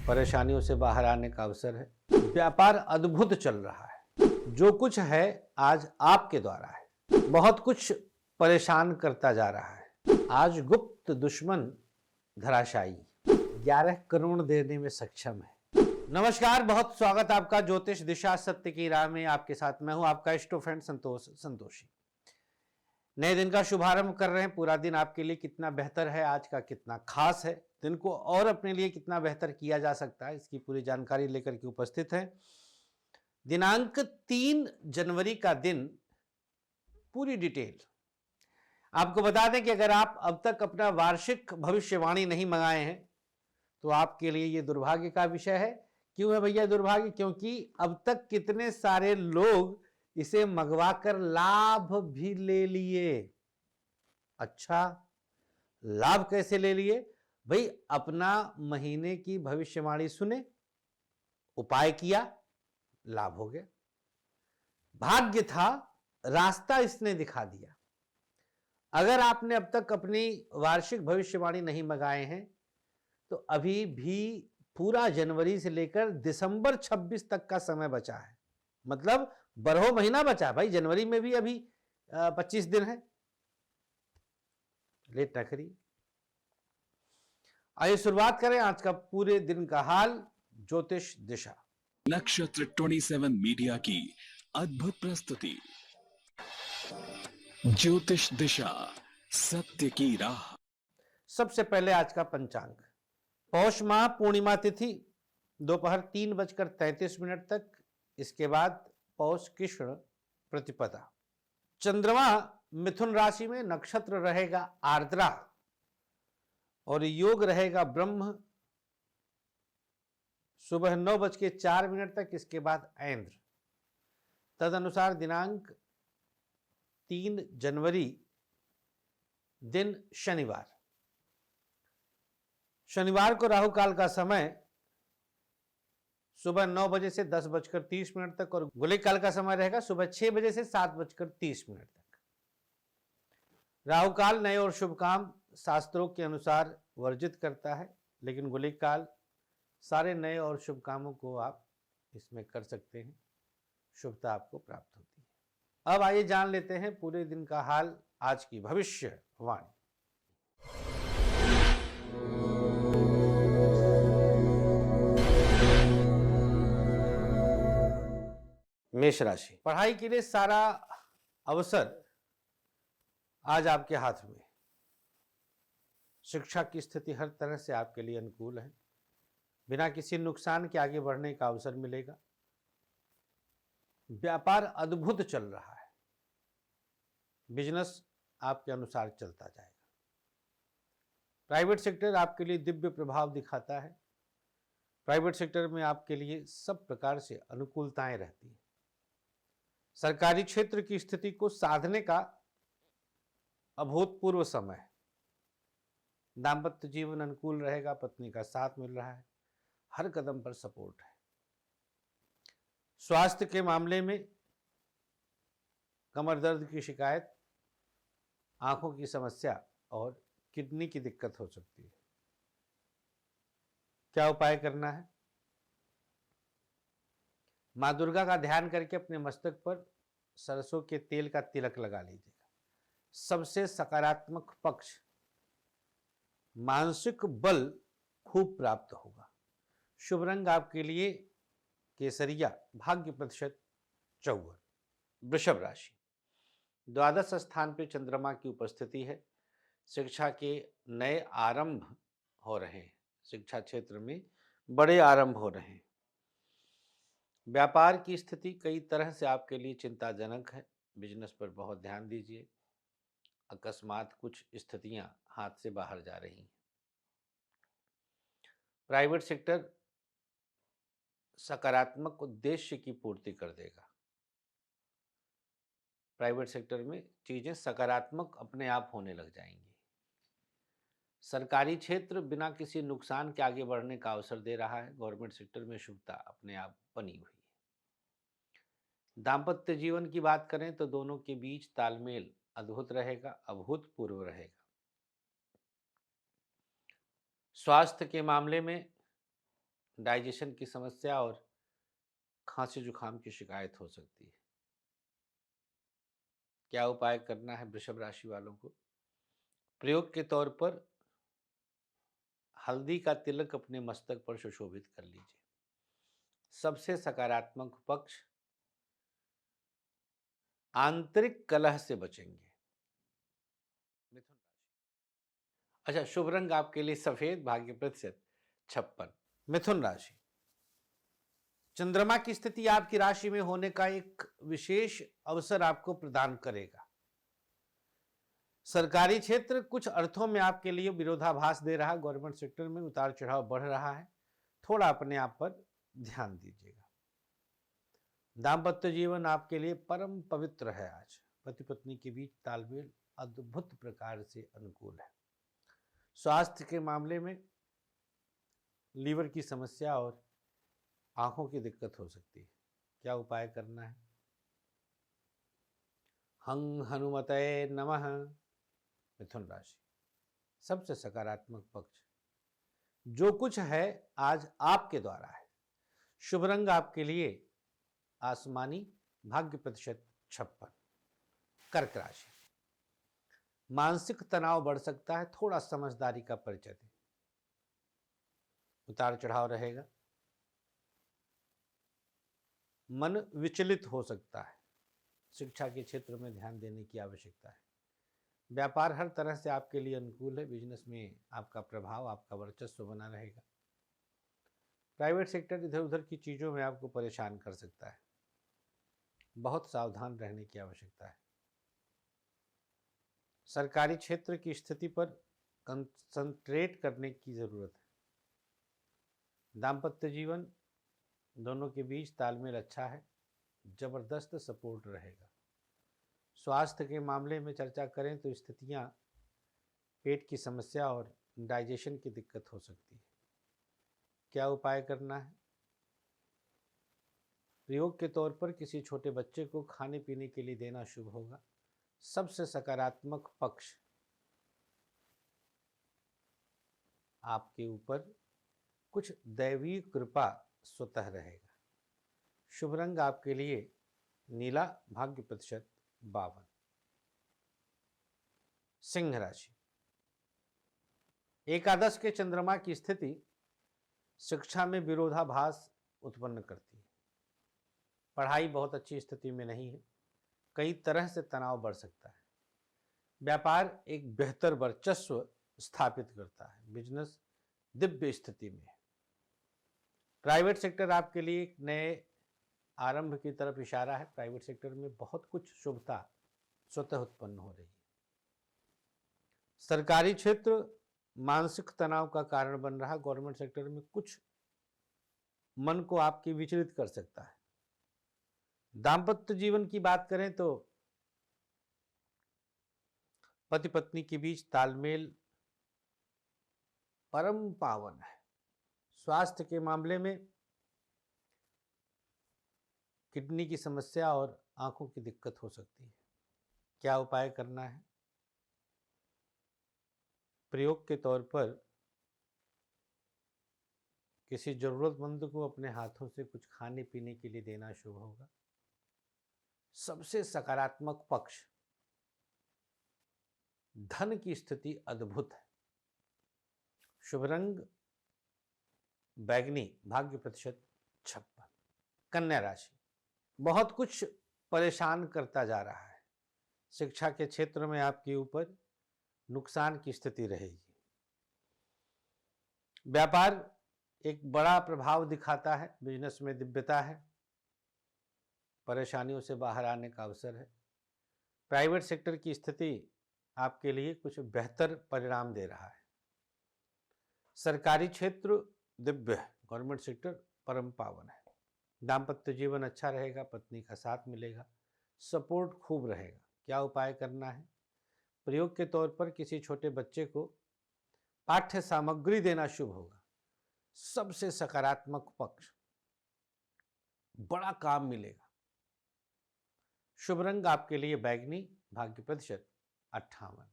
परेशानियों से बाहर आने का अवसर है। व्यापार अद्भुत चल रहा है। जो कुछ है आज आपके द्वारा है। बहुत कुछ परेशान करता जा रहा है। आज गुप्त दुश्मन धराशायी 11 करोड़ देने में सक्षम है। नमस्कार, बहुत स्वागत आपका ज्योतिष दिशा सत्य की राह में। आपके साथ मैं हूं आपका इष्ट फ्रेंड संतोषी। नए दिन का शुभारंभ कर रहे हैं। पूरा दिन आपके लिए कितना बेहतर है, आज का कितना खास है, दिन को और अपने लिए कितना बेहतर किया जा सकता है, इसकी पूरी जानकारी लेकर के उपस्थित है। दिनांक 3 जनवरी का दिन, पूरी डिटेल आपको बता दें कि अगर आप अब तक अपना वार्षिक भविष्यवाणी नहीं मंगाए हैं तो आपके लिए यह दुर्भाग्य का विषय है। क्यों है भैया दुर्भाग्य? क्योंकि अब तक कितने सारे लोग इसे मंगवाकर लाभ भी ले लिए। अच्छा, लाभ कैसे ले लिए भाई? अपना महीने की भविष्यवाणी सुने, उपाय किया, लाभ हो गया। भाग्य था, रास्ता इसने दिखा दिया। अगर आपने अब तक अपनी वार्षिक भविष्यवाणी नहीं मंगाए हैं तो अभी भी पूरा जनवरी से लेकर दिसंबर 26 तक का समय बचा है। मतलब 12 महीना बचा है भाई। जनवरी में भी अभी 25 दिन है। लेट ना करिए, आइए शुरुआत करें आज का पूरे दिन का हाल ज्योतिष दिशा। नक्षत्र 27 मीडिया की अद्भुत प्रस्तुति ज्योतिष दिशा सत्य की राह। सबसे पहले आज का पंचांग। पौष माह पूर्णिमा तिथि दोपहर 3:33 तक। इसके बाद पौष कृष्ण प्रतिपदा। चंद्रमा मिथुन राशि में, नक्षत्र रहेगा आर्द्रा और योग रहेगा ब्रह्म सुबह 9:04 तक। इसके बाद ऐंद्र। तदनुसार दिनांक 3 जनवरी दिन शनिवार। शनिवार को राहु काल का समय सुबह 9 बजे से 10:30 तक और गुलिक काल का समय रहेगा सुबह 6 बजे से 7:30 तक। राहु काल नए और शुभ काम शास्त्रों के अनुसार वर्जित करता है, लेकिन गुलिक काल सारे नए और शुभ कामों को आप इसमें कर सकते हैं, शुभता आपको प्राप्त होती है। अब आइए जान लेते हैं पूरे दिन का हाल, आज की भविष्यवाणी। मेष राशि। पढ़ाई के लिए सारा अवसर आज आपके हाथ में। शिक्षा की स्थिति हर तरह से आपके लिए अनुकूल है। बिना किसी नुकसान के आगे बढ़ने का अवसर मिलेगा। व्यापार अद्भुत चल रहा है। बिजनेस आपके अनुसार चलता जाएगा। प्राइवेट सेक्टर आपके लिए दिव्य प्रभाव दिखाता है। प्राइवेट सेक्टर में आपके लिए सब प्रकार से अनुकूलताएं रहती हैं। सरकारी क्षेत्र की स्थिति को साधने का अभूतपूर्व समय है। दाम्पत्य जीवन अनुकूल रहेगा। पत्नी का साथ मिल रहा है। हर कदम पर सपोर्ट है। स्वास्थ्य के मामले में कमर दर्द की शिकायत, आंखों की समस्या और किडनी की दिक्कत हो सकती है। क्या उपाय करना है? मां दुर्गा का ध्यान करके अपने मस्तक पर सरसों के तेल का तिलक लगा लीजिएगा। सबसे सकारात्मक पक्ष, मानसिक बल खूब प्राप्त होगा। शुभ रंग आपके लिए केसरिया। भाग्य प्रतिशत 54। वृषभ राशि। द्वादश स्थान पे चंद्रमा की उपस्थिति है। शिक्षा के नए आरंभ हो रहे हैं। शिक्षा क्षेत्र में बड़े आरंभ हो रहे हैं। व्यापार की स्थिति कई तरह से आपके लिए चिंताजनक है। बिजनेस पर बहुत ध्यान दीजिए। अकस्मात कुछ स्थितियां हाथ से बाहर जा रही हैं। प्राइवेट सेक्टर सकारात्मक उद्देश्य की पूर्ति कर देगा। प्राइवेट सेक्टर में चीजें सकारात्मक अपने आप होने लग जाएंगी। सरकारी क्षेत्र बिना किसी नुकसान के आगे बढ़ने का अवसर दे रहा है। गवर्नमेंट सेक्टर में शुभता अपने आप बनी हुई है। दाम्पत्य जीवन की बात करें तो दोनों के बीच तालमेल अद्भुत रहेगा, अभूतपूर्व रहेगा। स्वास्थ्य के मामले में डाइजेशन की समस्या और खांसी जुकाम की शिकायत हो सकती है। क्या उपाय करना है वृषभ राशि वालों को? प्रयोग के तौर पर हल्दी का तिलक अपने मस्तक पर सुशोभित कर लीजिए। सबसे सकारात्मक पक्ष, आंतरिक कलह से बचेंगे। मिथुन राशि। अच्छा, शुभ रंग आपके लिए सफेद, भाग्य प्रतिशत 56। मिथुन राशि। चंद्रमा की स्थिति आपकी राशि में होने का एक विशेष अवसर आपको प्रदान करेगा। सरकारी क्षेत्र कुछ अर्थों में आपके लिए विरोधाभास दे रहा है। गवर्नमेंट सेक्टर में उतार चढ़ाव बढ़ रहा है, थोड़ा अपने आप पर ध्यान दीजिएगा। दाम्पत्य जीवन आपके लिए परम पवित्र है। आज पति पत्नी के बीच तालमेल अद्भुत प्रकार से अनुकूल है। स्वास्थ्य के मामले में लीवर की समस्या और आंखों की दिक्कत हो सकती है। क्या उपाय करना है? हं हनुमते नमः। मिथुन राशि। सबसे सकारात्मक पक्ष, जो कुछ है आज आपके द्वारा है। शुभ रंग आपके लिए आसमानी, भाग्य प्रतिशत 56। कर्क राशि। मानसिक तनाव बढ़ सकता है, थोड़ा समझदारी का परिचय दें। उतार चढ़ाव रहेगा, मन विचलित हो सकता है। शिक्षा के क्षेत्र में ध्यान देने की आवश्यकता है। व्यापार हर तरह से आपके लिए अनुकूल है। बिजनेस में आपका प्रभाव, आपका वर्चस्व बना रहेगा। प्राइवेट सेक्टर इधर उधर की चीज़ों में आपको परेशान कर सकता है। बहुत सावधान रहने की आवश्यकता है। सरकारी क्षेत्र की स्थिति पर कंसंट्रेट करने की ज़रूरत है। दाम्पत्य जीवन दोनों के बीच तालमेल अच्छा है, जबरदस्त सपोर्ट रहेगा। स्वास्थ्य के मामले में चर्चा करें तो स्थितियां पेट की समस्या और डाइजेशन की दिक्कत हो सकती है। क्या उपाय करना है? प्रयोग के तौर पर किसी छोटे बच्चे को खाने पीने के लिए देना शुभ होगा। सबसे सकारात्मक पक्ष, आपके ऊपर कुछ दैवीय कृपा स्वतः रहेगा। शुभ रंग आपके लिए नीला, भाग्य प्रतिशत 52। सिंह राशि। एकादश के चंद्रमा की स्थिति शिक्षा में विरोधाभास उत्पन्न करती है। पढ़ाई बहुत अच्छी स्थिति में नहीं है, कई तरह से तनाव बढ़ सकता है। व्यापार एक बेहतर वर्चस्व स्थापित करता है। बिजनेस दिव्य स्थिति में है। प्राइवेट सेक्टर आपके लिए एक नए आरंभ की तरफ इशारा है। प्राइवेट सेक्टर में बहुत कुछ शुभता स्वतः उत्पन्न हो रही है। सरकारी क्षेत्र मानसिक तनाव का कारण बन रहा है। गवर्नमेंट सेक्टर में कुछ मन को आपकी विचलित कर सकता है। दाम्पत्य जीवन की बात करें तो पति पत्नी के बीच तालमेल परम पावन है। स्वास्थ्य के मामले में किडनी की समस्या और आंखों की दिक्कत हो सकती है। क्या उपाय करना है? प्रयोग के तौर पर किसी जरूरतमंद को अपने हाथों से कुछ खाने पीने के लिए देना शुभ होगा। सबसे सकारात्मक पक्ष, धन की स्थिति अद्भुत है। शुभ रंग बैगनी, भाग्य प्रतिशत 56। कन्या राशि। बहुत कुछ परेशान करता जा रहा है। शिक्षा के क्षेत्र में आपके ऊपर नुकसान की स्थिति रहेगी। व्यापार एक बड़ा प्रभाव दिखाता है। बिजनेस में दिव्यता है। परेशानियों से बाहर आने का अवसर है। प्राइवेट सेक्टर की स्थिति आपके लिए कुछ बेहतर परिणाम दे रहा है। सरकारी क्षेत्र दिव्य है। गवर्नमेंट सेक्टर परम पावन है। दाम्पत्य जीवन अच्छा रहेगा। पत्नी का साथ मिलेगा। सपोर्ट खूब रहेगा। क्या उपाय करना है? प्रयोग के तौर पर किसी छोटे बच्चे को पाठ्य सामग्री देना शुभ होगा। सबसे सकारात्मक पक्ष, बड़ा काम मिलेगा। शुभ रंग आपके लिए बैगनी, भाग्य प्रतिशत 58।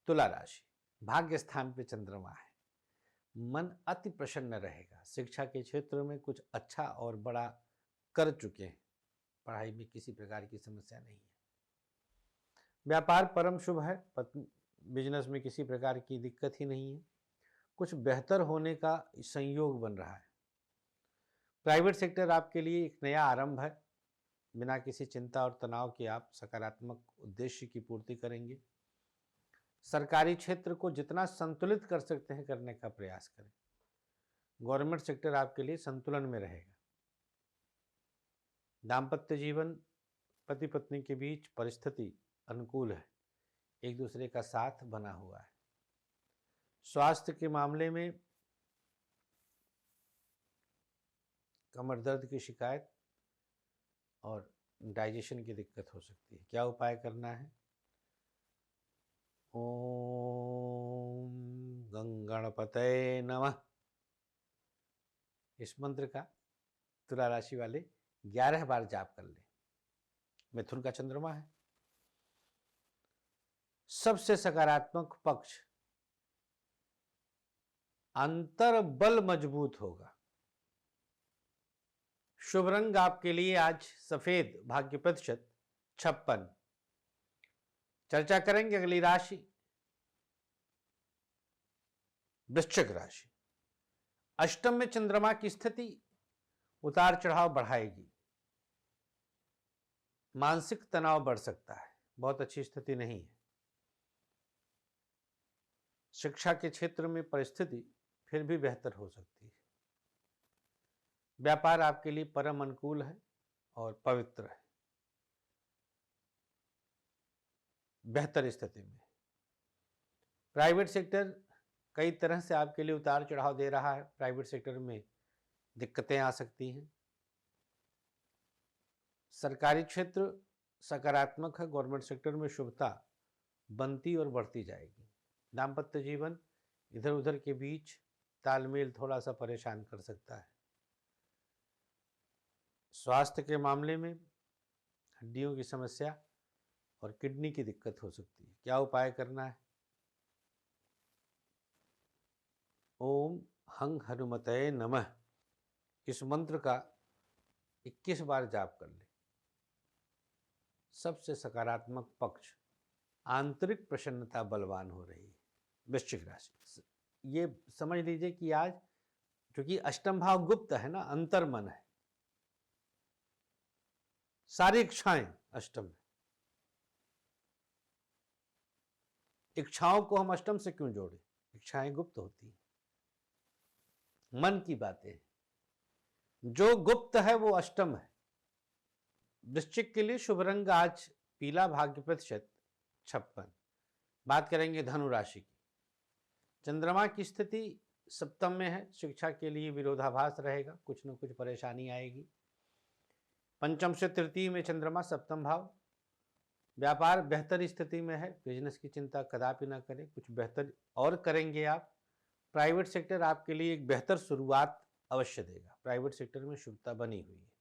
तुला राशि। भाग्य स्थान पे चंद्रमा है। मन अति प्रसन्न रहेगा। शिक्षा के क्षेत्र में कुछ अच्छा और बड़ा कर चुके हैं, पढ़ाई में किसी प्रकार की समस्या नहीं है। व्यापार परम शुभ है, बिजनेस में किसी प्रकार की दिक्कत ही नहीं है, कुछ बेहतर होने का संयोग बन रहा है। प्राइवेट सेक्टर आपके लिए एक नया आरंभ है, बिना किसी चिंता और तनाव के आप सकारात्मक उद्देश्य की पूर्ति करेंगे। सरकारी क्षेत्र को जितना संतुलित कर सकते हैं करने का प्रयास करें। गवर्नमेंट सेक्टर आपके लिए संतुलन में रहेगा। दाम्पत्य जीवन, पति पत्नी के बीच परिस्थिति अनुकूल है, एक दूसरे का साथ बना हुआ है। स्वास्थ्य के मामले में कमर दर्द की शिकायत और डाइजेशन की दिक्कत हो सकती है। क्या उपाय करना है? ओम गंगणपतये नमः, इस मंत्र का तुला राशि वाले 11 बार जाप कर लें। मिथुन का चंद्रमा है, सबसे सकारात्मक पक्ष अंतर बल मजबूत होगा। शुभ रंग आपके लिए आज सफेद, भाग्य प्रतिशत 56। चर्चा करेंगे अगली राशि वृश्चिक राशि। अष्टम में चंद्रमा की स्थिति उतार चढ़ाव बढ़ाएगी, मानसिक तनाव बढ़ सकता है, बहुत अच्छी स्थिति नहीं है। शिक्षा के क्षेत्र में परिस्थिति फिर भी बेहतर हो सकती है। व्यापार आपके लिए परम अनुकूल है और पवित्र है, बेहतर स्थिति में। प्राइवेट सेक्टर कई तरह से आपके लिए उतार चढ़ाव दे रहा है, प्राइवेट सेक्टर में दिक्कतें आ सकती हैं। सरकारी क्षेत्र सकारात्मक है, गवर्नमेंट सेक्टर में शुभता बनती और बढ़ती जाएगी। दाम्पत्य जीवन इधर उधर के बीच तालमेल थोड़ा सा परेशान कर सकता है। स्वास्थ्य के मामले में हड्डियों की समस्या और किडनी की दिक्कत हो सकती है। क्या उपाय करना है? ओम हंग हनुमतये नमः, इस मंत्र का 21 बार जाप कर ले। सबसे सकारात्मक पक्ष आंतरिक प्रसन्नता बलवान हो रही है। वृश्चिक राशि, ये समझ लीजिए कि आज क्योंकि अष्टम भाव गुप्त है ना, अंतर मन है, सारी इच्छाएं अष्टम है। इच्छाओं को हम अष्टम से क्यों जोड़े? इच्छाएं गुप्त होती हैं, मन की बातें। जो गुप्त है वो अष्टम है। वृश्चिक के लिए शुभ रंग आज पीला, भाग्य प्रतिशत 56। बात करेंगे धनु राशि की। चंद्रमा की स्थिति सप्तम में है, शिक्षा के लिए विरोधाभास रहेगा, कुछ न कुछ परेशानी आएगी। पंचम से तृतीय में चंद्रमा, सप्तम भाव। व्यापार बेहतर स्थिति में है, बिजनेस की चिंता कदापि ना करें, कुछ बेहतर और करेंगे आप। प्राइवेट सेक्टर आपके लिए एक बेहतर शुरुआत अवश्य देगा, प्राइवेट सेक्टर में शुभता बनी हुई है।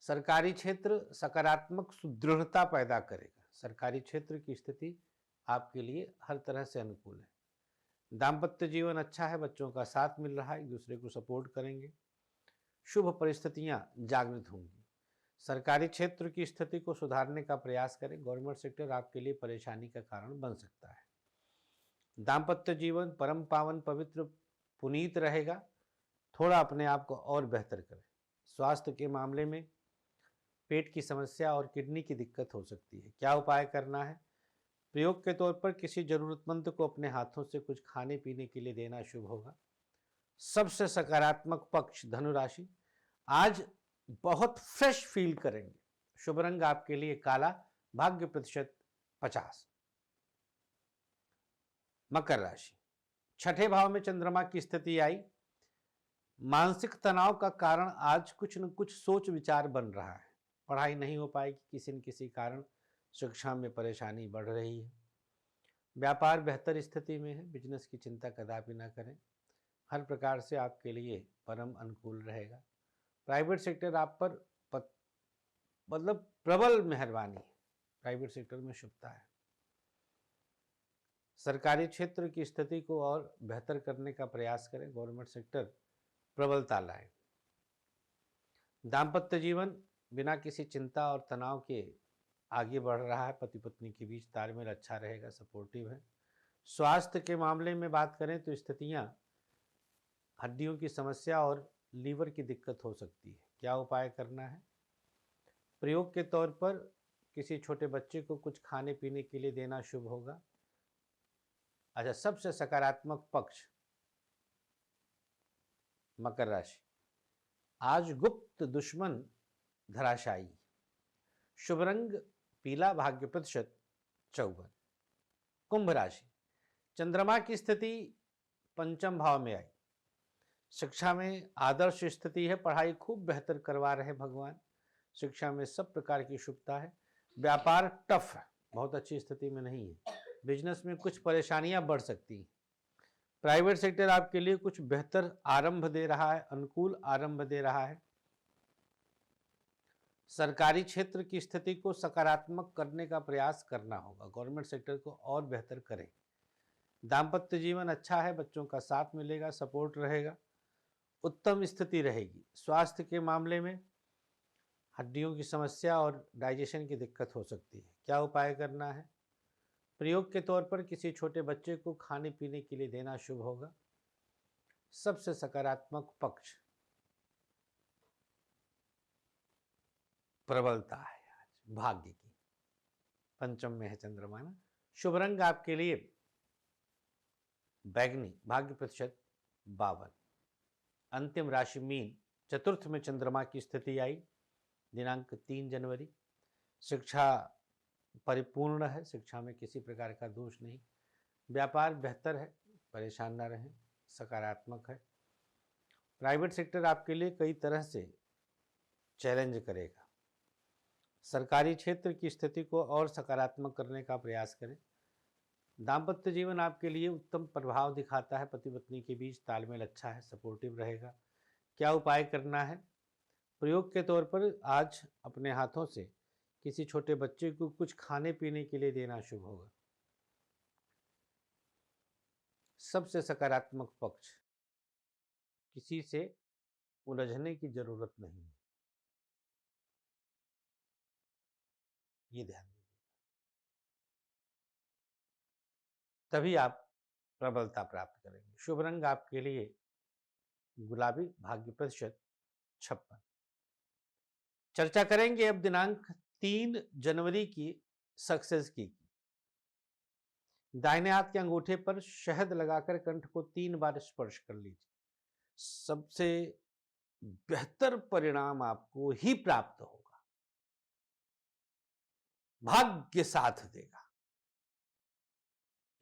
सरकारी क्षेत्र सकारात्मक सुदृढ़ता पैदा करेगा, सरकारी क्षेत्र की स्थिति आपके लिए हर तरह से अनुकूल है। दाम्पत्य जीवन अच्छा है, बच्चों का साथ मिल रहा है, एक दूसरे को सपोर्ट करेंगे। शुभ परिस्थितियां जागृत होंगी। सरकारी क्षेत्र की स्थिति को सुधारने का प्रयास करें, गवर्नमेंट सेक्टर आपके लिए परेशानी का कारण बन सकता है। दाम्पत्य जीवन परम पावन पवित्र पुनीत रहेगा, थोड़ा अपने आप को और बेहतर करें। स्वास्थ्य के मामले में पेट की समस्या और किडनी की दिक्कत हो सकती है। क्या उपाय करना है? प्रयोग के तौर पर किसी जरूरतमंद को अपने हाथों से कुछ खाने पीने के लिए देना शुभ होगा। सबसे सकारात्मक पक्ष धनु राशि, आज बहुत फ्रेश फील करेंगे। शुभ रंग आपके लिए काला, भाग्य प्रतिशत 50। मकर राशि, छठे भाव में चंद्रमा की स्थिति आई, मानसिक तनाव का कारण आज कुछ न कुछ सोच विचार बन रहा है। पढ़ाई नहीं हो पाएगी, किसी न किसी कारण शिक्षा में परेशानी बढ़ रही है। व्यापार बेहतर स्थिति में है, बिजनेस की चिंता कदापि ना करें, हर प्रकार से आपके लिए परम अनुकूल रहेगा। प्राइवेट सेक्टर आप पर मतलब प्रबल मेहरबानी है, प्राइवेट सेक्टर में शुभता है। सरकारी क्षेत्र की स्थिति को और बेहतर करने का प्रयास करें, गवर्नमेंट सेक्टर प्रबलता लाए। दाम्पत्य जीवन बिना किसी चिंता और तनाव के आगे बढ़ रहा है, पति पत्नी के बीच तालमेल अच्छा रहेगा, सपोर्टिव है। स्वास्थ्य के मामले में बात करें तो स्थितियां हड्डियों की समस्या और लीवर की दिक्कत हो सकती है। क्या उपाय करना है? प्रयोग के तौर पर किसी छोटे बच्चे को कुछ खाने पीने के लिए देना शुभ होगा। अच्छा, सबसे सकारात्मक पक्ष मकर राशि, आज गुप्त दुश्मन धराशायी। शुभ रंग पीला, भाग्य प्रतिशत 54। कुंभ राशि, चंद्रमा की स्थिति पंचम भाव में आई। शिक्षा में आदर्श स्थिति है, पढ़ाई खूब बेहतर करवा रहे भगवान। शिक्षा में सब प्रकार की शुभता है। व्यापार टफ है, बहुत अच्छी स्थिति में नहीं है। बिजनेस में कुछ परेशानियां बढ़ सकती हैं। प्राइवेट सेक्टर आपके लिए कुछ बेहतर आरंभ दे रहा है, अनुकूल आरंभ दे रहा है। सरकारी क्षेत्र की स्थिति को सकारात्मक करने का प्रयास करना होगा, गवर्नमेंट सेक्टर को और बेहतर करें। दाम्पत्य जीवन अच्छा है, बच्चों का साथ मिलेगा, सपोर्ट रहेगा, उत्तम स्थिति रहेगी। स्वास्थ्य के मामले में हड्डियों की समस्या और डाइजेशन की दिक्कत हो सकती है। क्या उपाय करना है? प्रयोग के तौर पर किसी छोटे बच्चे को खाने पीने के लिए देना शुभ होगा। सबसे सकारात्मक पक्ष प्रबलता है, आज भाग्य की पंचम में है चंद्रमा ना। शुभ रंग आपके लिए बैगनी, भाग्य प्रतिशत 52। अंतिम राशि मीन, चतुर्थ में चंद्रमा की स्थिति आई दिनांक 3 जनवरी। शिक्षा परिपूर्ण है, शिक्षा में किसी प्रकार का दोष नहीं। व्यापार बेहतर है, परेशान ना रहें, सकारात्मक है। प्राइवेट सेक्टर आपके लिए कई तरह से चैलेंज करेगा। सरकारी क्षेत्र की स्थिति को और सकारात्मक करने का प्रयास करें। दाम्पत्य जीवन आपके लिए उत्तम प्रभाव दिखाता है, पति पत्नी के बीच तालमेल अच्छा है, सपोर्टिव रहेगा। क्या उपाय करना है? प्रयोग के तौर पर आज अपने हाथों से किसी छोटे बच्चे को कुछ खाने पीने के लिए देना शुभ होगा। सबसे सकारात्मक पक्ष, किसी से उलझने की जरूरत नहीं है, ये ध्यान दीजिए, तभी आप प्रबलता प्राप्त करेंगे। शुभ रंग आपके लिए गुलाबी, भाग्य प्रतिशत 56। चर्चा करेंगे अब दिनांक 3 जनवरी की सक्सेस की। दाहिने हाथ के अंगूठे पर शहद लगाकर कंठ को 3 बार स्पर्श कर लीजिए। सबसे बेहतर परिणाम आपको ही प्राप्त होगा, भाग्य साथ देगा।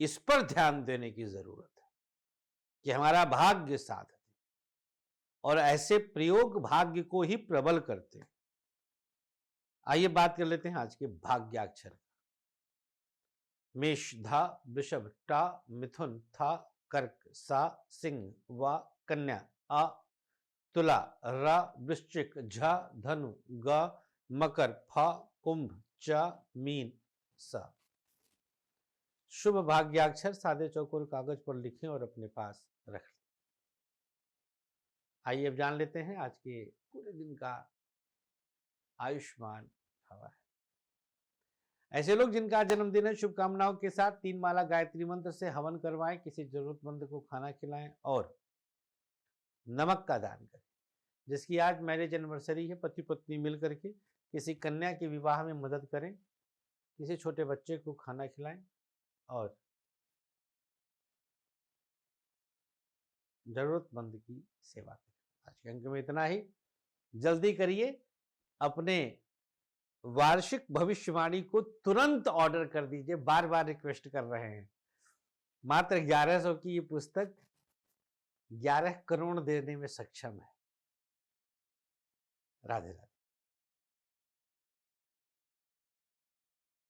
इस पर ध्यान देने की जरूरत है कि हमारा भाग्य साथ दे, और ऐसे प्रयोग भाग्य को ही प्रबल करते हैं। आइए बात कर लेते हैं आज के भाग्याक्षर। मेष धा, वृषभ टा, मिथुन था, कर्क सा, सिंह वा, कन्या आ, तुला रा, वृश्चिक झ, धनु ग, मकर फा, कुंभ च, मीन सा। शुभ भाग्याक्षर सादे चौकोर कागज पर लिखें और अपने पास रख लें। आइए अब जान लेते हैं आज के पूरे दिन का आयुष्मान हवा है। ऐसे लोग जिनका जन्मदिन है, शुभकामनाओं के साथ 3 माला गायत्री मंत्र से हवन करवाएं, किसी जरूरतमंद को खाना खिलाएं और नमक का दान करें। जिसकी आज मैरिज एनिवर्सरी है, पति पत्नी मिलकर के किसी कन्या के विवाह में मदद करें, किसी छोटे बच्चे को खाना खिलाएं और जरूरतमंद की सेवा करें। आज के अंक में इतना ही। जल्दी करिए, अपने वार्षिक भविष्यवाणी को तुरंत ऑर्डर कर दीजिए, बार बार रिक्वेस्ट कर रहे हैं। मात्र 1100 की ये पुस्तक 11 करोड़ देने में सक्षम है। राधे राधे।